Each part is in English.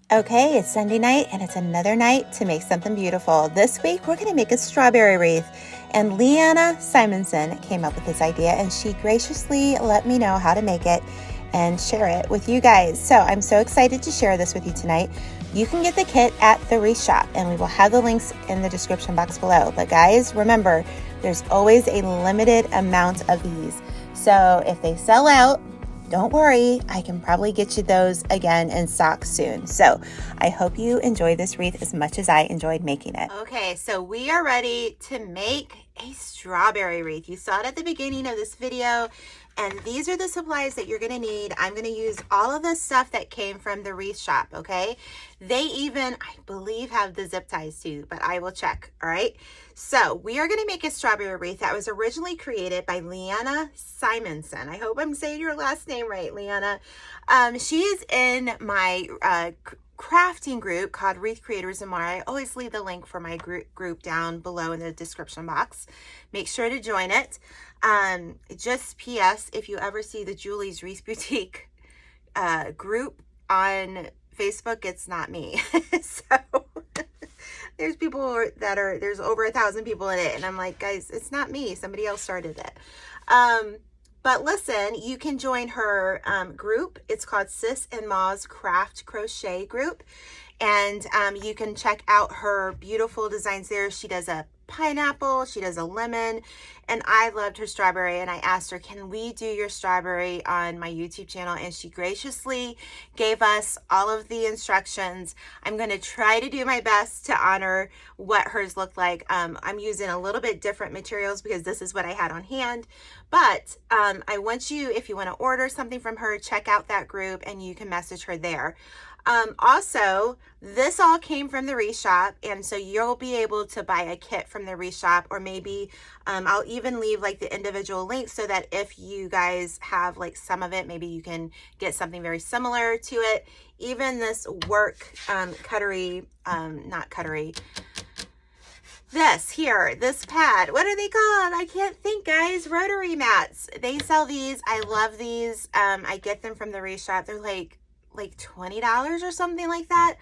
Okay, it's Sunday night and it's another night to make something beautiful. This week we're going to make a strawberry wreath, and Leanna Simonson came up with this idea and she graciously let me know how to make it and share it with you guys. So I'm so excited to share this with you tonight. You can get the kit at the Wreath shop and we will have the links in the description box below. But guys, remember, there's always a limited amount of these. So if they sell out, don't worry, I can probably get you those again in stock soon. So I hope you enjoy this wreath as much as I enjoyed making it. Okay, so we are ready to make a strawberry wreath. You saw it at the beginning of this video, and these are the supplies that you're gonna need. I'm gonna use all of the stuff that came from the Wreath shop, okay? They even, I believe, have the zip ties too, but I will check, all right? So we are gonna make a strawberry wreath that was originally created by Leanna Simonson. I hope I'm saying your last name right, Leanna. She is in my crafting group called Wreath Creators MI. I always leave the link for my group down below in the description box. Make sure to join it. Just PS, if you ever see the Julie's Wreath Boutique group on Facebook, it's not me. So there's people that are, there's over 1,000 people in it, and I'm like, guys, it's not me, somebody else started it. But listen, you can join her group. It's called Sis and Ma's Craft Crochet Group. And you can check out her beautiful designs there. She does a pineapple, she does a lemon, and I loved her strawberry. And I asked her, can we do your strawberry on my YouTube channel? And she graciously gave us all of the instructions. I'm going to try to do my best to honor what hers looked like. I'm using a little bit different materials because this is what I had on hand. But I want you, if you want to order something from her, check out that group and you can message her there. Also, this all came from the Wreath shop, and so you'll be able to buy a kit from the Wreath shop, or maybe I'll even leave like the individual links so that if you guys have like some of it, maybe you can get something very similar to it. Even this work this pad, what are they called? I can't think, guys. Rotary mats. They sell these. I love these. I get them from the Wreath shop. They're like $20 or something like that.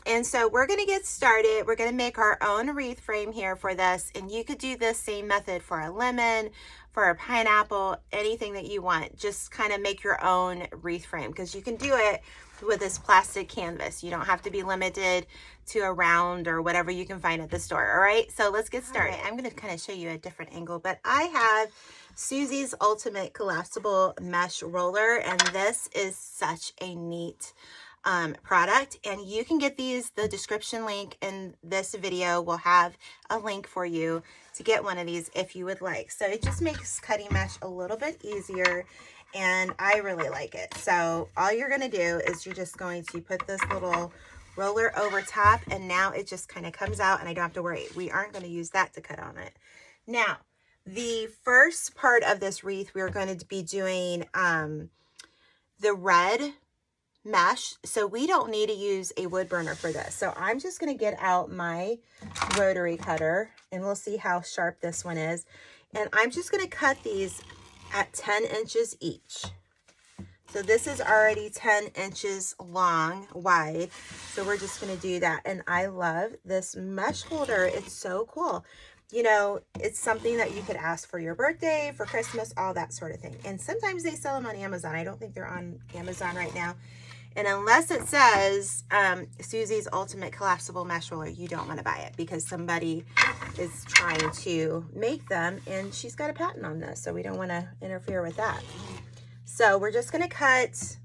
And so we're going to get started. We're going to make our own wreath frame here for this. And you could do this same method for a lemon, for a pineapple, anything that you want. Just kind of make your own wreath frame, because you can do it with this plastic canvas. You don't have to be limited to a round or whatever you can find at the store. All right, so let's get started. I'm going to kind of show you a different angle, but I have Susie's Ultimate Collapsible Mesh Roller, and this is such a neat product. And you can get these, the description link in this video will have a link for you to get one of these if you would like. So it just makes cutting mesh a little bit easier, and I really like it. So all you're going to do is you're just going to put this little roller over top, and now it just kind of comes out and I don't have to worry. We aren't going to use that to cut on it. Now, the first part of this wreath, we're going to be doing the red mesh. So we don't need to use a wood burner for this. So I'm just going to get out my rotary cutter and we'll see how sharp this one is. And I'm just going to cut these at 10 inches each. So this is already 10 inches wide. So we're just going to do that. And I love this mesh holder. It's so cool. You know, it's something that you could ask for your birthday, for Christmas, all that sort of thing. And sometimes they sell them on Amazon. I don't think they're on Amazon right now. And unless it says Susie's Ultimate Collapsible Mesh Roller, you don't want to buy it, because somebody is trying to make them and she's got a patent on this. So we don't want to interfere with that. So we're just going to cut.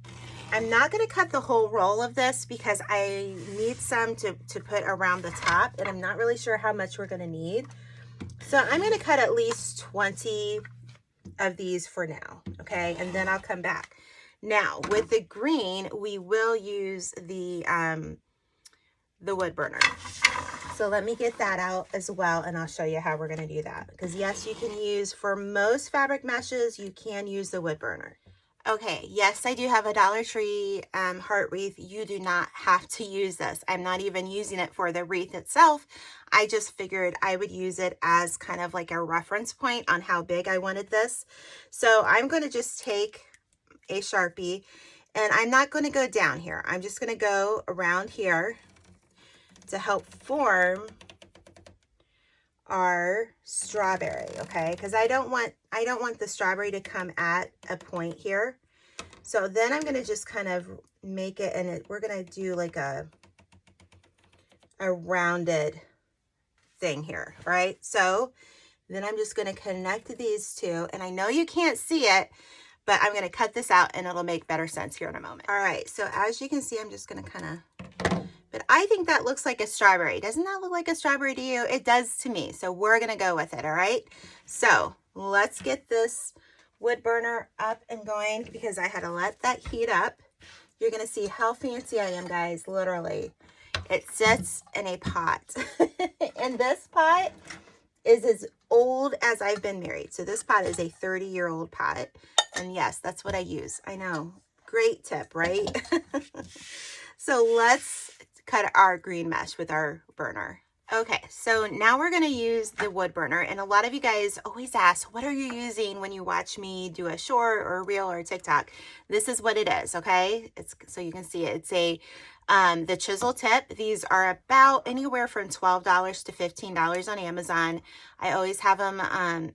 I'm not going to cut the whole roll of this because I need some to put around the top, and I'm not really sure how much we're going to need. So I'm going to cut at least 20 of these for now, okay? And then I'll come back. Now, with the green, we will use the wood burner. So let me get that out as well, and I'll show you how we're going to do that. Because yes, you can use, for most fabric meshes, you can use the wood burner. Okay, yes, I do have a Dollar Tree heart wreath. You do not have to use this. I'm not even using it for the wreath itself. I just figured I would use it as kind of like a reference point on how big I wanted this. So I'm going to just take a Sharpie And I'm not going to go down here. I'm just going to go around here to help form our strawberry, okay? Because I don't want the strawberry to come at a point here. So then I'm going to just kind of make it, and we're going to do like a rounded thing here, right? So then I'm just going to connect these two, and I know you can't see it, but I'm going to cut this out and it'll make better sense here in a moment. All right, so as you can see, I'm just going to kind of, but I think that looks like a strawberry. Doesn't that look like a strawberry to you? It does to me, so we're going to go with it, all right? So let's get this wood burner up and going because I had to let that heat up. You're going to see how fancy I am, guys, literally. It sits in a pot, and this pot is as old as I've been married. So this pot is a 30-year-old pot. And yes, that's what I use. I know. Great tip, right? So let's cut our green mesh with our burner. Okay, so now we're going to use the wood burner. And a lot of you guys always ask, what are you using when you watch me do a short or a reel or a TikTok? This is what it is, okay? It's so you can see it. It's a the chisel tip. These are about anywhere from $12 to $15 on Amazon. I always have them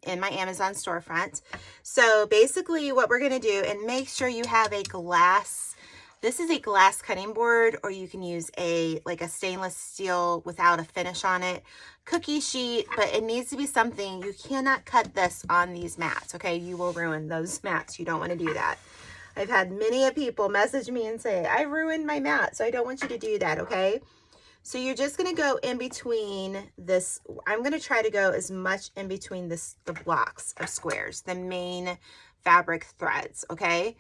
in my Amazon storefront. So basically what we're going to do, and make sure you have a glass, this is a glass cutting board, or you can use like a stainless steel without a finish on it, cookie sheet, but it needs to be something, you cannot cut this on these mats, okay? You will ruin those mats. You don't want to do that. I've had many people message me and say, I ruined my mat, so I don't want you to do that, okay? So you're just going to go in between this. I'm going to try to go as much in between the blocks of squares, the main fabric threads, okay?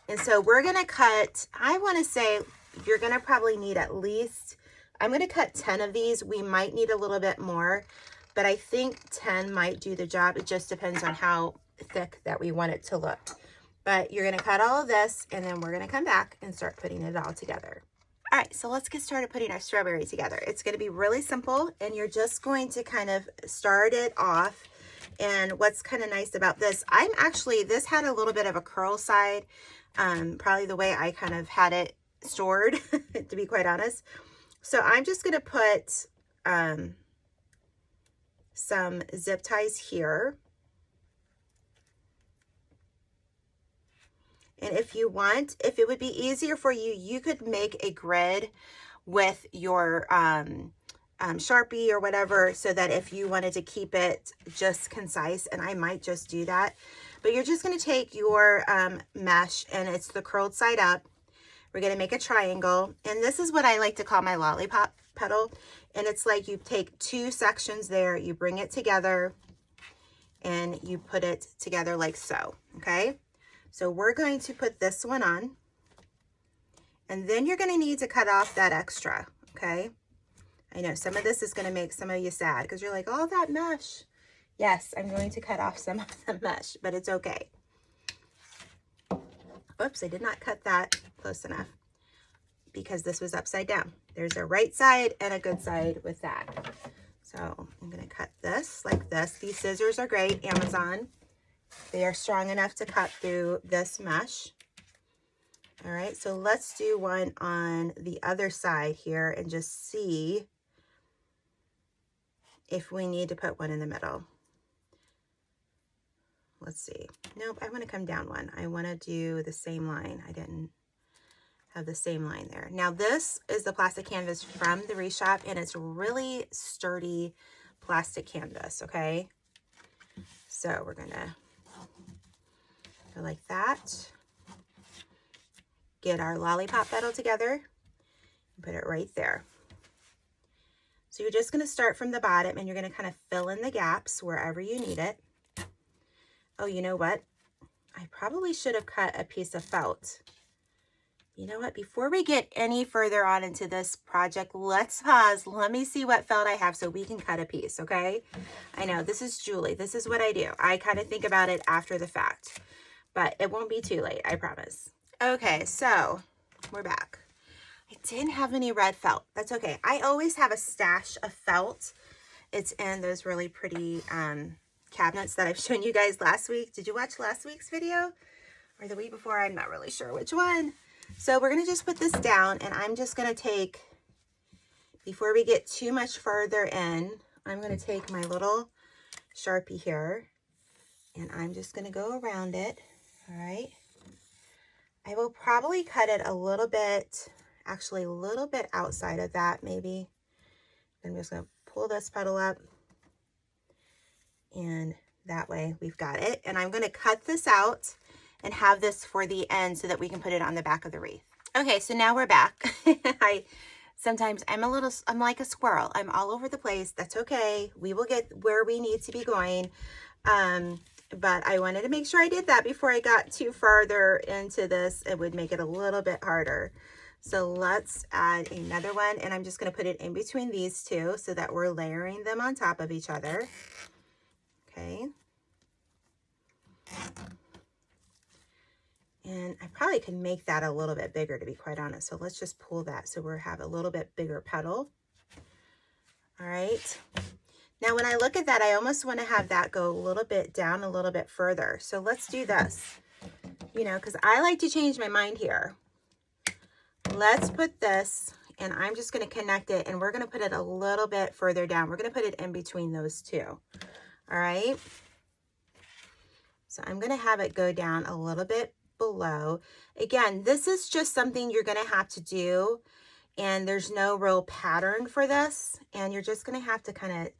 And so we're going to cut, I want to say you're going to probably need at least, I'm going to cut 10 of these. We might need a little bit more, but I think 10 might do the job. It just depends on how thick that we want it to look. But you're going to cut all of this, and then we're going to come back and start putting it all together. All right, so let's get started putting our strawberry together. It's going to be really simple, and you're just going to kind of start it off. And what's kind of nice about this, this had a little bit of a curl side, probably the way I kind of had it stored, to be quite honest. So I'm just going to put some zip ties here. And if you want, if it would be easier for you, you could make a grid with your Sharpie or whatever, so that if you wanted to keep it just concise, and I might just do that. But you're just going to take your mesh, and it's the curled side up. We're going to make a triangle. And this is what I like to call my lollipop petal. And it's like you take two sections there, you bring it together, and you put it together like so, okay? So we're going to put this one on, and then you're going to need to cut off that extra, okay? I know some of this is going to make some of you sad because you're like, oh, that mesh. Yes, I'm going to cut off some of the mesh, but it's okay. Oops, I did not cut that close enough because this was upside down. There's a right side and a good side with that. So I'm going to cut this like this. These scissors are great, Amazon. They are strong enough to cut through this mesh. All right, so let's do one on the other side here and just see if we need to put one in the middle. Let's see. Nope, I want to come down one. I want to do the same line. I didn't have the same line there. Now this is the plastic canvas from the Wreath shop, and it's really sturdy plastic canvas, okay? So we're going to go like that. Get our lollipop petal together and put it right there. So you're just going to start from the bottom, and you're going to kind of fill in the gaps wherever you need it. Oh, you know what? I probably should have cut a piece of felt. You know what? Before we get any further on into this project, let's pause. Let me see what felt I have so we can cut a piece, okay? I know, this is Julie. This is what I do. I kind of think about it after the fact, but it won't be too late, I promise. Okay, so we're back. I didn't have any red felt. That's okay. I always have a stash of felt. It's in those really pretty cabinets that I've shown you guys last week. Did you watch last week's video? Or the week before? I'm not really sure which one. So we're gonna just put this down, and I'm just gonna take, before we get too much further in, I'm gonna take my little Sharpie here, and I'm just gonna go around it, all right? I will probably cut it a little bit, actually a little bit outside of that maybe. I'm just gonna pull this petal up, and that way we've got it. And I'm gonna cut this out and have this for the end so that we can put it on the back of the wreath. Okay, so now we're back. Sometimes I'm like a squirrel. I'm all over the place. That's okay. We will get where we need to be going. But I wanted to make sure I did that before I got too farther into this. It would make it a little bit harder. So let's add another one, and I'm just going to put it in between these two so that we're layering them on top of each other. Okay. And I probably could make that a little bit bigger, to be quite honest. So let's just pull that so we have a little bit bigger petal. All right. Now, when I look at that, I almost want to have that go a little bit down a little bit further. So let's do this, you know, because I like to change my mind here. Let's put this, and I'm just going to connect it, and we're going to put it a little bit further down. We're going to put it in between those two. All right. So I'm going to have it go down a little bit below. Again, this is just something you're going to have to do, and there's no real pattern for this, and you're just going to have to kind of,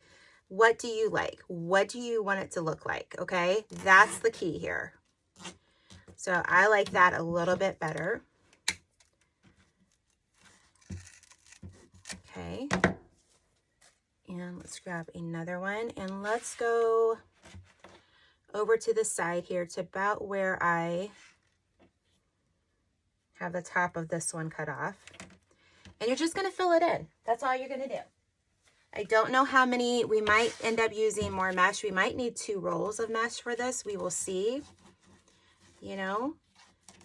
what do you like? What do you want it to look like? Okay, that's the key here. So I like that a little bit better. Okay, and let's grab another one, and let's go over to the side here to about where I have the top of this one cut off. And you're just going to fill it in. That's all you're going to do. I don't know how many, we might end up using more mesh. We might need 2 rolls of mesh for this. We will see, you know,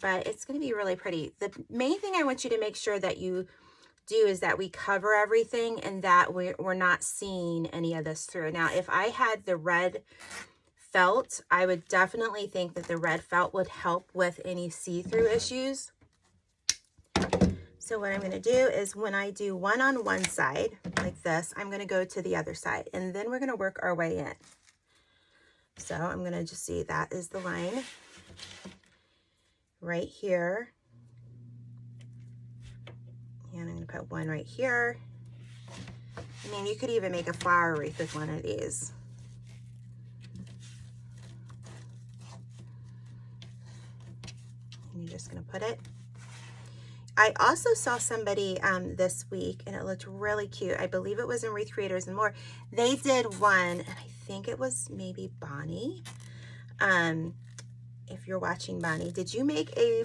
but it's going to be really pretty. The main thing I want you to make sure that you do is that we cover everything and that we're not seeing any of this through. Now, if I had the red felt, I would definitely think that the red felt would help with any see-through issues. So what I'm going to do is when I do one on one side like this, I'm going to go to the other side, and then we're going to work our way in. So I'm going to just see that is the line right here. And I'm going to put one right here. I mean, you could even make a flower wreath with one of these. And you're just going to put it. I also saw somebody this week, and it looked really cute. I believe it was in Wreath Creators and More. They did one, and I think it was maybe Bonnie. If you're watching, Bonnie, did you make a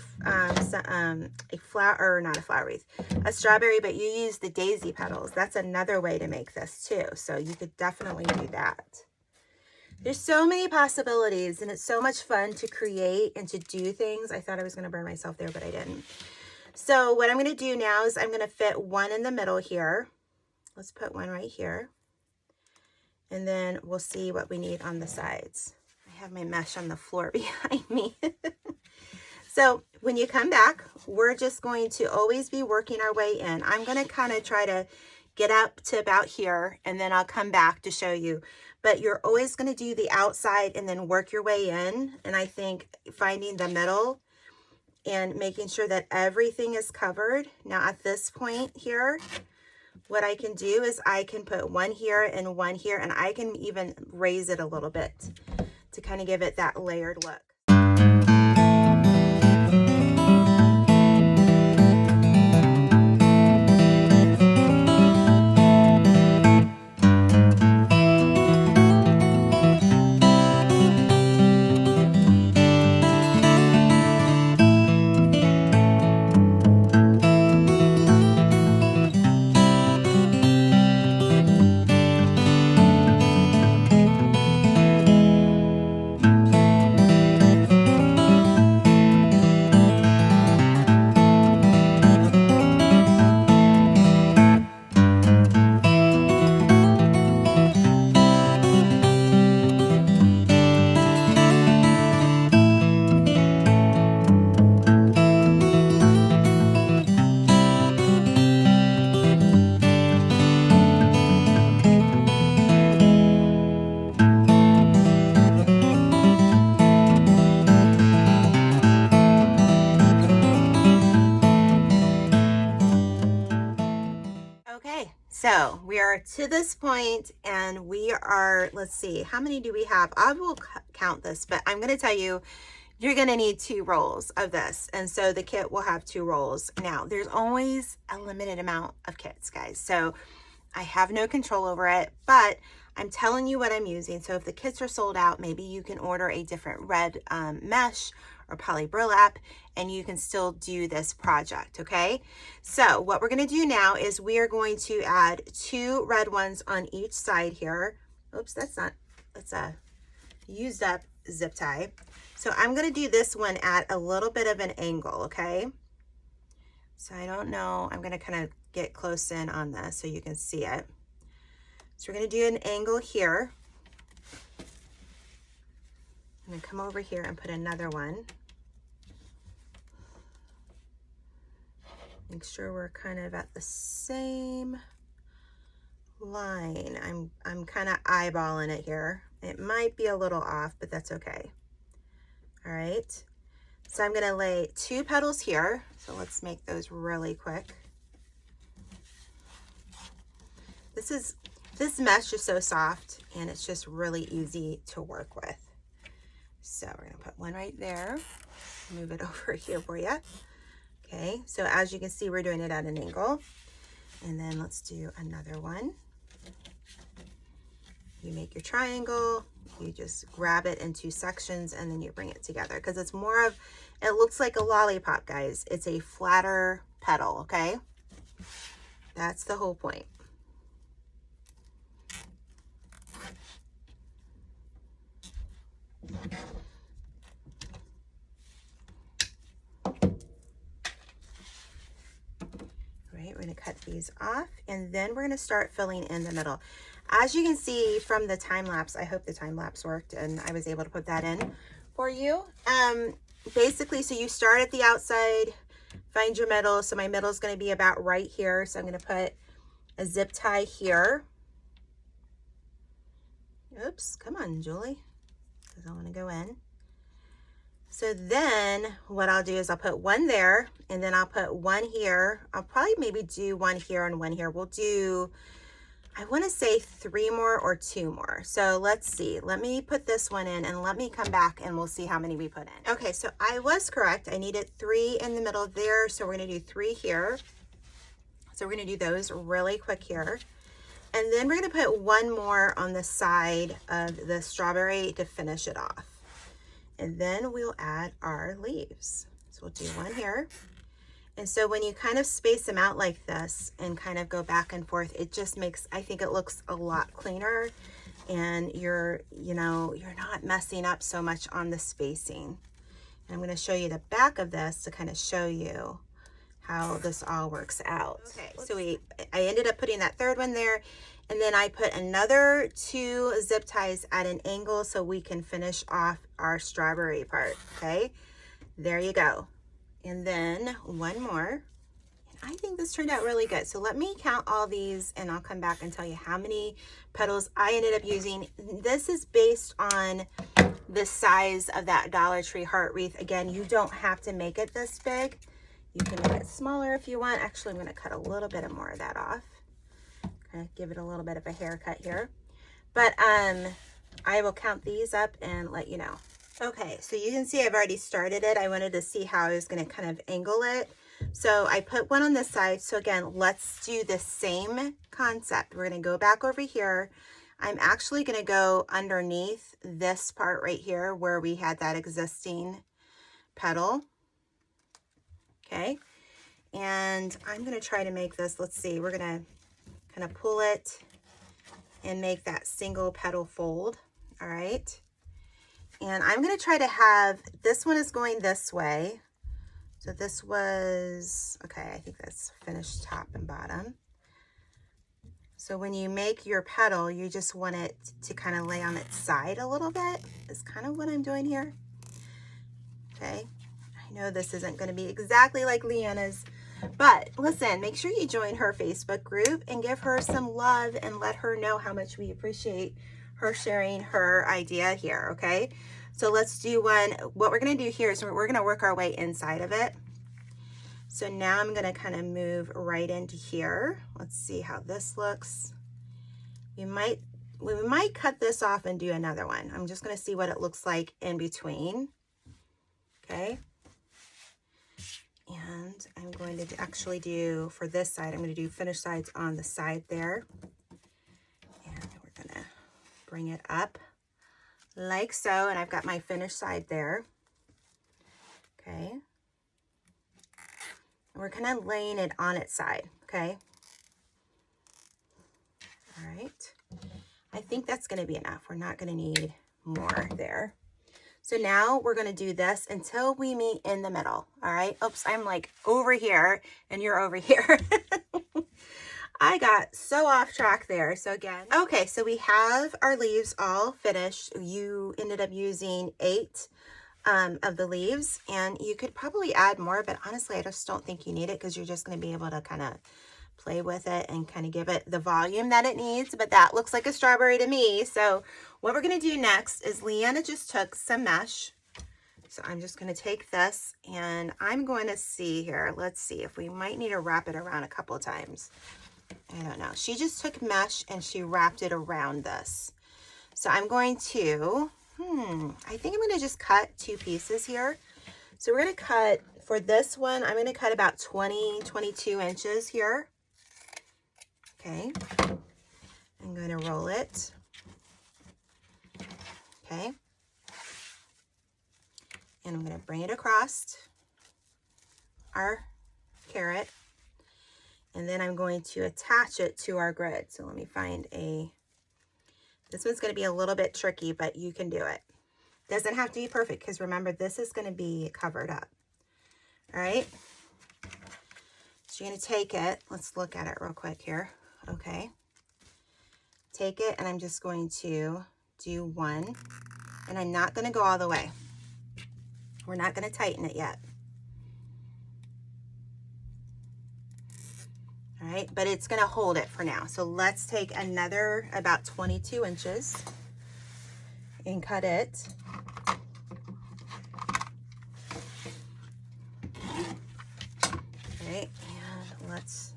flower, or not a flower wreath, a strawberry, but you used the daisy petals? That's another way to make this too. So you could definitely do that. There's so many possibilities, and it's so much fun to create and to do things. I thought I was going to burn myself there, but I didn't. So what I'm going to do now is I'm going to fit one in the middle here. Let's put one right here. And then we'll see what we need on the sides. I have my mesh on the floor behind me. So when you come back, we're just going to always be working our way in. I'm going to kind of try to get up to about here, and then I'll come back to show you. But you're always going to do the outside and then work your way in. And I think finding the middle and making sure that everything is covered. Now at this point here, what I can do is I can put one here and one here, and I can even raise it a little bit to kind of give it that layered look. Okay, so we are to this point and we are, let's see, how many do we have? I will count this, but I'm going to tell you, you're going to need 2 rolls of this. And so the kit will have 2 rolls. Now, there's always a limited amount of kits, guys. So I have no control over it, but I'm telling you what I'm using. So if the kits are sold out, maybe you can order a different red mesh or poly burlap, and you can still do this project, okay? So what we're gonna do now is we are going to add 2 red ones on each side here. Oops, that's a used up zip tie. So I'm gonna do this one at a little bit of an angle, okay? So I don't know, I'm gonna kind of get close in on this so you can see it. So we're gonna do an angle here. I'm gonna come over here and put another one. Make sure we're kind of at the same line. I'm kind of eyeballing it here. It might be a little off, but that's okay. All right. So I'm gonna lay 2 petals here. So let's make those really quick. This mesh is so soft and it's just really easy to work with. So we're gonna put one right there. Move it over here for you. Okay, so as you can see, we're doing it at an angle. And then let's do another one. You make your triangle, you just grab it in 2 sections and then you bring it together because it's more of, it looks like a lollipop, guys. It's a flatter petal, okay? That's the whole point. Right, we're gonna cut these off and then we're gonna start filling in the middle. As you can see from the time lapse, I hope the time lapse worked and I was able to put that in for you. Basically, so you start at the outside, find your middle. So my middle is gonna be about right here. So I'm gonna put a zip tie here. Oops, come on, Julie, because I wanna go in. So then what I'll do is I'll put one there and then I'll put one here. I'll probably maybe do one here and one here. We'll do, I want to say 3 more or 2 more. So let's see. Let me put this one in and let me come back and we'll see how many we put in. Okay, so I was correct. I needed 3 in the middle there. So we're going to do 3 here. So we're going to do those really quick here. And then we're going to put 1 more on the side of the strawberry to finish it off. And then we'll add our leaves. So we'll do 1 here. And so when you kind of space them out like this and kind of go back and forth, it just makes, I think it looks a lot cleaner and you're not messing up so much on the spacing. And I'm going to show you the back of this to kind of show you how this all works out. Okay, so I ended up putting that 3rd one there. And then I put another 2 zip ties at an angle so we can finish off our strawberry part, okay? There you go. And then 1 more. And I think this turned out really good. So let me count all these and I'll come back and tell you how many petals I ended up using. This is based on the size of that Dollar Tree heart wreath. Again, you don't have to make it this big. You can make it smaller if you want. Actually, I'm gonna cut a little bit more of that off. Give it a little bit of a haircut here, but I will count these up and let you know. Okay, so you can see I've already started it. I wanted to see how I was going to kind of angle it. So I put one on this side. So again, let's do the same concept. We're going to go back over here. I'm actually going to go underneath this part right here where we had that existing petal. Okay, and I'm going to try to make this, let's see, we're going to kind of pull it and make that single petal fold. All right. And I'm going to try to have, this one is going this way. So this was, okay, I think that's finished top and bottom. So when you make your petal, you just want it to kind of lay on its side a little bit, is kind of what I'm doing here. Okay. I know this isn't going to be exactly like Leanna's, but listen, make sure you join her Facebook group and give her some love and let her know how much we appreciate her sharing her idea here, okay? So let's do one. What we're going to do here is we're going to work our way inside of it. So now I'm going to kind of move right into here. Let's see how this looks. We might cut this off and do another one. I'm just going to see what it looks like in between. Okay. And I'm going to actually do, for this side, I'm going to do finished sides on the side there. And we're going to bring it up like so. And I've got my finished side there. Okay. And we're kind of laying it on its side. Okay. All right. I think that's going to be enough. We're not going to need more there. So now we're going to do this until we meet in the middle. All right. Oops, I'm like over here and you're over here. I got so off track there. So again, okay, so we have our leaves all finished. You ended up using 8 of the leaves, and you could probably add more, but honestly, I just don't think you need it because you're just going to be able to kind of play with it and kind of give it the volume that it needs. But that looks like a strawberry to me. So what we're going to do next is Leanna just took some mesh. So I'm just going to take this and I'm going to see here. Let's see if we might need to wrap it around a couple of times. I don't know. She just took mesh and she wrapped it around this. So I'm going to, I think I'm going to just cut 2 pieces here. So we're going to cut, for this one, I'm going to cut about 22 inches here. Okay, I'm going to roll it. Okay, and I'm going to bring it across our carrot, and then I'm going to attach it to our grid. So let me find this one's going to be a little bit tricky, but you can do it. Doesn't have to be perfect because remember, this is going to be covered up. All right, so you're going to take it. Let's look at it real quick here. Okay, take it and I'm just going to do 1, and I'm not going to go all the way. We're not going to tighten it yet. All right, but it's going to hold it for now. So let's take another about 22 inches and cut it. All right, and let's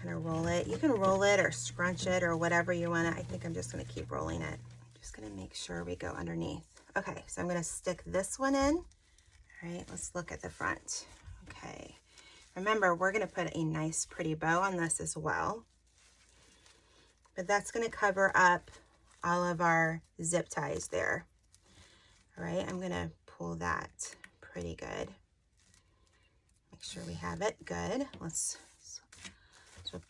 kind of roll it. You can roll it or scrunch it or whatever you want to. I think I'm just going to keep rolling it. I'm just going to make sure we go underneath. Okay, so I'm going to stick this one in. All right, let's look at the front. Okay, remember, we're going to put a nice pretty bow on this as well. But that's going to cover up all of our zip ties there. All right, I'm going to pull that pretty good. Make sure we have it good. Let's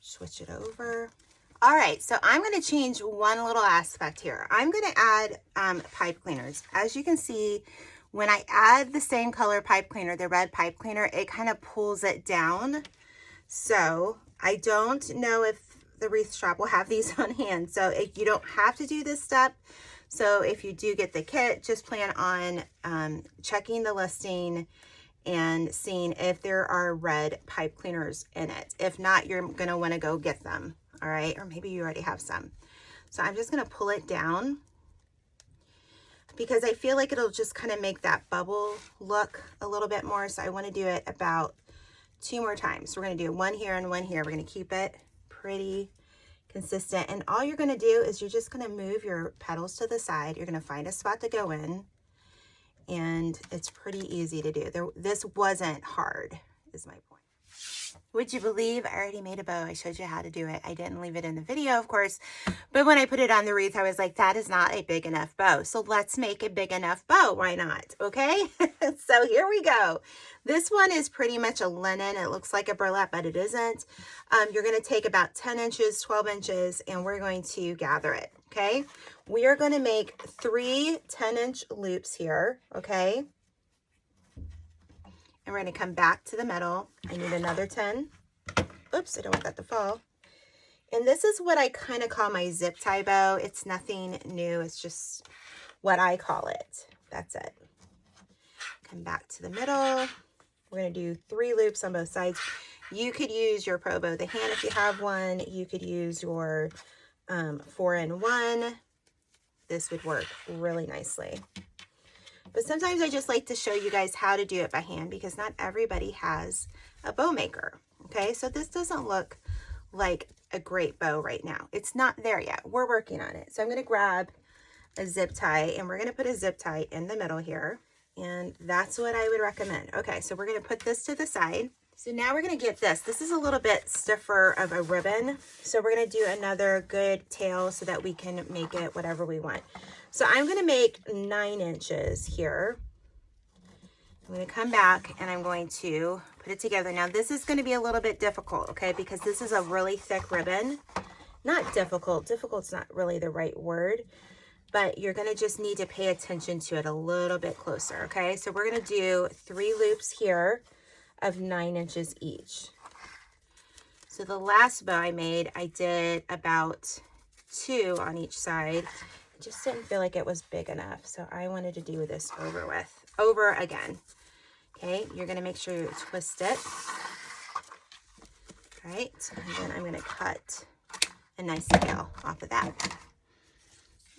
switch it over. All right, so I'm going to change one little aspect here. I'm going to add pipe cleaners. As you can see, when I add the same color pipe cleaner, the red pipe cleaner, it kind of pulls it down. So I don't know if the Wreath shop will have these on hand. So if you don't have to do this step. So if you do get the kit, just plan on checking the listing and seeing if there are red pipe cleaners in it. If not, you're going to want to go get them. All right. Or maybe you already have some. So I'm just going to pull it down because I feel like it'll just kind of make that bubble look a little bit more. So I want to do it about 2 more times. So we're going to do 1 here and 1 here. We're going to keep it pretty consistent. And all you're going to do is you're just going to move your petals to the side. You're going to find a spot to go in. And it's pretty easy to do. This wasn't hard, is my point. Would you believe I already made a bow? I showed you how to do it. I didn't leave it in the video, of course. But when I put it on the wreath, I was like, that is not a big enough bow. So let's make a big enough bow. Why not? Okay. So here we go. This one is pretty much a linen. It looks like a burlap, but it isn't. You're going to take about 10 inches, 12 inches, and we're going to gather it. Okay. We are going to make 3 10-inch loops here. Okay. And we're going to come back to the middle. I need another 10. Oops, I don't want that to fall. And this is what I kind of call my zip tie bow. It's nothing new. It's just what I call it. That's it. Come back to the middle. We're going to do 3 loops on both sides. You could use your Pro Bow the hand if you have one. You could use your 4-in-1. This would work really nicely. But sometimes I just like to show you guys how to do it by hand because not everybody has a bow maker. Okay, so this doesn't look like a great bow right now. It's not there yet. We're working on it. So I'm going to grab a zip tie and we're going to put a zip tie in the middle here. And that's what I would recommend. Okay, so we're going to put this to the side. So now we're going to get this. This is a little bit stiffer of a ribbon. So we're going to do another good tail so that we can make it whatever we want. So I'm going to make 9 inches here. I'm going to come back and I'm going to put it together. Now this is going to be a little bit difficult, okay, because this is a really thick ribbon. Not difficult. Difficult's not really the right word, but you're going to just need to pay attention to it a little bit closer, okay? So we're going to do 3 loops here of 9 inches each. So the last bow I made, I did about 2 on each side. I just didn't feel like it was big enough, so I wanted to do this over again. Okay, you're going to make sure you twist it. All right, and then I'm going to cut a nice tail off of that.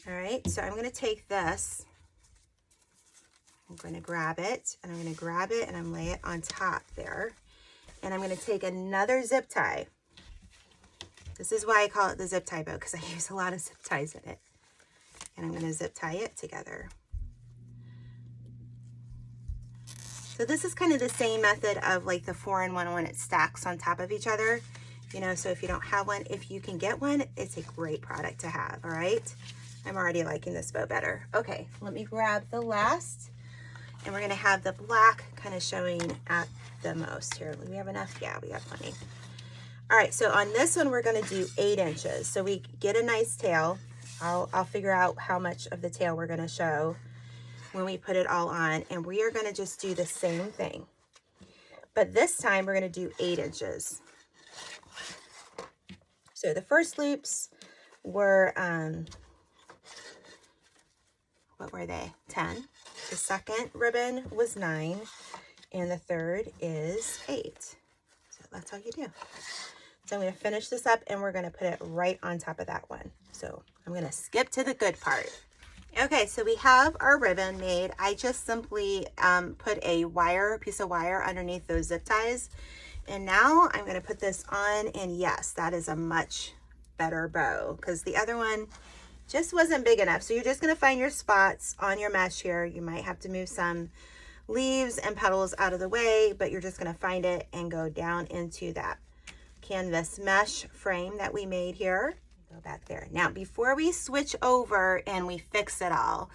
All right, so I'm going to take this, I'm going to grab it, and I'm going to grab it and I'm lay it on top there. And I'm going to take another zip tie. This is why I call it the zip tie bow, because I use a lot of zip ties in it. And I'm going to zip tie it together. So this is kind of the same method of like the 4-in-1 when it stacks on top of each other. You know, so if you don't have one, if you can get one, it's a great product to have, all right? I'm already liking this bow better. Okay, let me grab the last. And we're going to have the black kind of showing at the most here. Do we have enough? Yeah, we got plenty. All right, so on this one, we're going to do 8 inches. So we get a nice tail. I'll figure out how much of the tail we're going to show when we put it all on. And we are going to just do the same thing. But this time, we're going to do 8 inches. So the first loops were, what were they? 10. The second ribbon was 9, and the third is 8. So that's all you do. So I'm going to finish this up, and we're going to put it right on top of that one. So I'm going to skip to the good part. Okay, so we have our ribbon made. I just simply put a piece of wire underneath those zip ties. And now I'm going to put this on, and yes, that is a much better bow because the other one just wasn't big enough. So you're just going to find your spots on your mesh here. You might have to move some leaves and petals out of the way, but you're just going to find it and go down into that canvas mesh frame that we made here. Go back there. Now, before we switch over and we fix it all,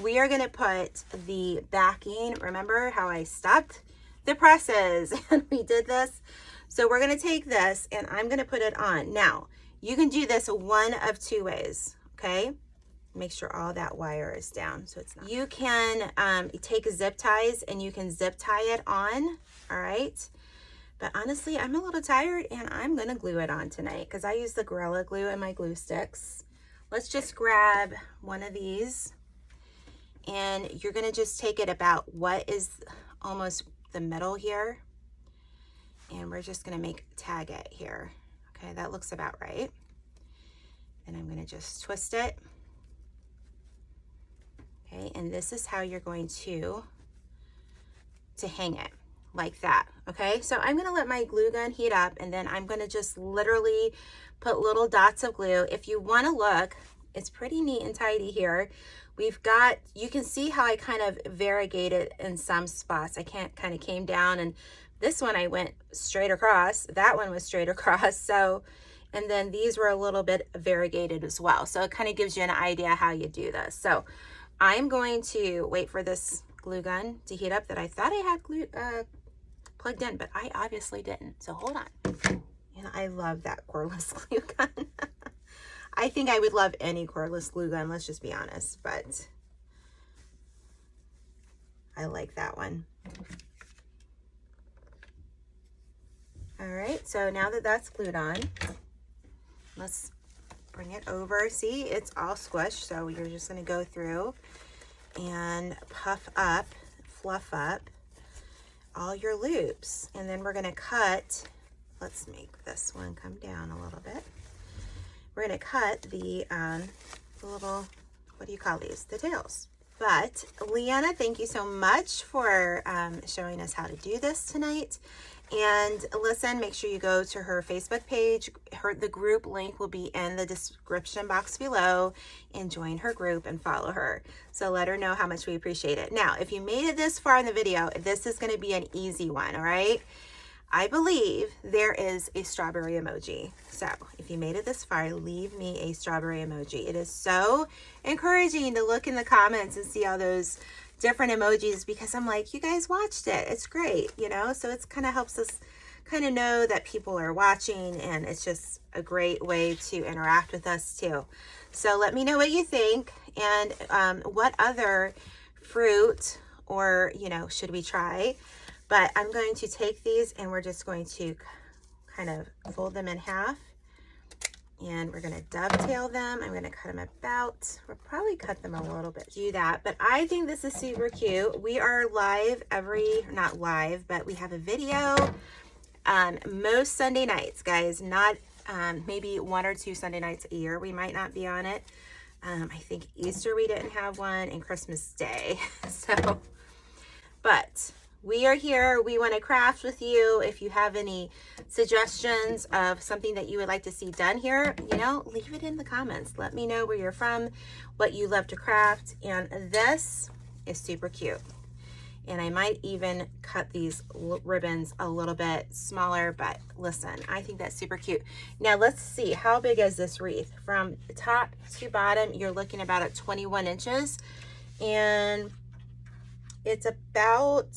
we are going to put the backing. Remember how I stopped the presses and we did this? So we're going to take this and I'm going to put it on. Now, you can do this one of 2 ways. Okay, make sure all that wire is down so it's not. You can take zip ties and you can zip tie it on, all right? But honestly, I'm a little tired and I'm gonna glue it on tonight because I use the Gorilla Glue in my glue sticks. Let's just grab one of these and you're gonna just take it about what is almost the middle here. And we're just gonna tag it here. Okay, that looks about right. And I'm going to just twist it. Okay, and this is how you're going to hang it like that. Okay, so I'm going to let my glue gun heat up and then I'm going to just literally put little dots of glue. If you want to look, it's pretty neat and tidy here. We've got, you can see how I kind of variegated in some spots. I kind of came down and this one I went straight across. That one was straight across. So and then these were a little bit variegated as well. So it kind of gives you an idea how you do this. So I'm going to wait for this glue gun to heat up that I thought I had glue plugged in, but I obviously didn't. So hold on. And I love that cordless glue gun. I think I would love any cordless glue gun, let's just be honest, but I like that one. All right, so now that that's glued on, let's bring it over. See, it's all squished, so you're just going to go through and puff up, fluff up all your loops. And then we're going to cut, let's make this one come down a little bit. We're going to cut the little, what do you call these? The tails. But Leanna, thank you so much for showing us how to do this tonight. And listen, make sure you go to her Facebook page. The group link will be in the description box below, and join her group and follow her. So let her know how much we appreciate it. Now, if you made it this far in the video, this is going to be an easy one, all right? I believe there is a strawberry emoji. So if you made it this far, leave me a strawberry emoji. It is so encouraging to look in the comments and see all those different emojis, because I'm like, you guys watched it. It's great, you know? So it's kind of helps us kind of know that people are watching, and it's just a great way to interact with us too. So let me know what you think, and what other fruit or, you know, should we try? But I'm going to take these, and we're just going to kind of fold them in half, and we're going to dovetail them. I'm going to cut them about, we'll probably cut them a little bit, do that. But I think this is super cute. We are live not live, but we have a video most Sunday nights, guys. Not maybe 1 or 2 Sunday nights a year. We might not be on it. I think Easter we didn't have one, and Christmas Day. So, but we are here. We want to craft with you. If you have any suggestions of something that you would like to see done here, you know, leave it in the comments. Let me know where you're from, what you love to craft. And this is super cute. And I might even cut these ribbons a little bit smaller, but listen, I think that's super cute. Now let's see, how big is this wreath? From top to bottom, you're looking about at 21 inches. And it's about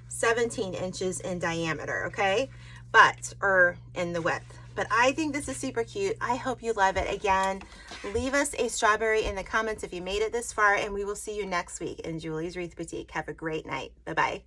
17 inches in diameter, okay? Or in the width. But I think this is super cute. I hope you love it. Again, leave us a strawberry in the comments if you made it this far, and we will see you next week in Julie's Wreath Boutique. Have a great night. Bye-bye.